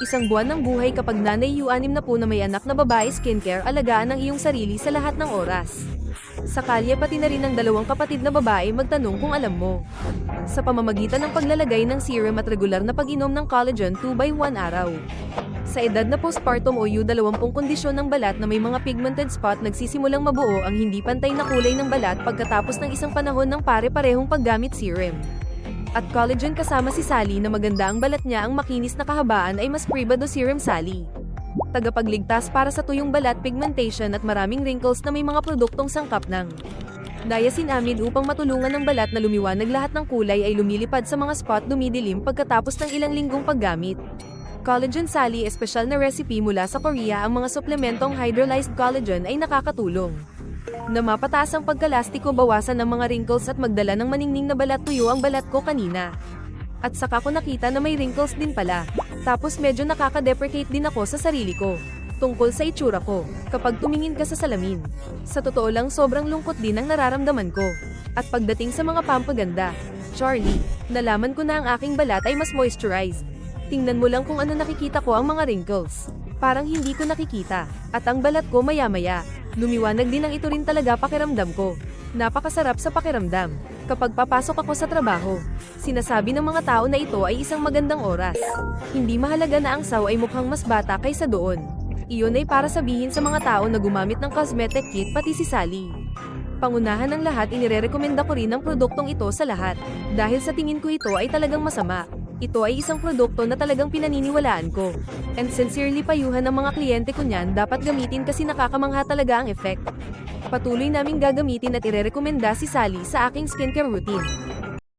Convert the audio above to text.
Isang buwan ng buhay kapag nanay U6 na po na may anak na babae skincare, alagaan ang iyong sarili sa lahat ng oras. Sa kalye pati na rin ng dalawang kapatid na babae magtanong kung alam mo. Sa pamamagitan ng paglalagay ng serum at regular na pag-inom ng collagen 2x1 araw. Sa edad na postpartum o U20 kondisyon ng balat na may mga pigmented spot, nagsisimulang mabuo ang hindi pantay na kulay ng balat pagkatapos ng isang panahon ng pare-parehong paggamit serum at collagen kasama si Sally na maganda ang balat niya. Ang makinis na kahabaan ay mas Privado Serum Sally. Tagapagligtas para sa tuyong balat, pigmentation at maraming wrinkles na may mga produktong sangkap ng niacinamide upang matulungan ng balat na lumiwanag. Lahat ng kulay ay lumilipad sa mga spot, dumidilim pagkatapos ng ilang linggong paggamit. Collagen Sally, espesyal na recipe mula sa Korea. Ang mga suplementong hydrolyzed collagen ay nakakatulong na mapataas ang pagkalastiko, bawasan ng mga wrinkles at magdala ng maningning na balat. Tuyo ang balat ko kanina. At saka ko nakita na may wrinkles din pala. Tapos medyo nakaka-deprecate din ako sa sarili ko tungkol sa itsura ko kapag tumingin ka sa salamin. Sa totoo lang, sobrang lungkot din ang nararamdaman ko. At pagdating sa mga pampaganda, Charlie, nalaman ko na ang aking balat ay mas moisturized. Tingnan mo lang kung ano nakikita ko, ang mga wrinkles. Parang hindi ko nakikita. At ang balat ko maya-maya lumiwanag din. Ang ito rin talaga pakiramdam ko. Napakasarap sa pakiramdam. Kapag papasok ako sa trabaho, sinasabi ng mga tao na ito ay isang magandang oras. Hindi mahalaga na ang saw ay mukhang mas bata kaysa doon. Iyon ay para sabihin sa mga tao na gumamit ng cosmetic kit, pati si Sally. Pangunahan ng lahat, inirerekomenda ko rin ang produktong ito sa lahat. Dahil sa tingin ko ito ay talagang masama. Ito ay isang produkto na talagang pinaniniwalaan ko. And sincerely, payuhan ng mga kliyente ko niyan, dapat gamitin kasi nakakamangha talaga ang effect. Patuloy naming gagamitin at irerekomenda si Sally sa aking skincare routine.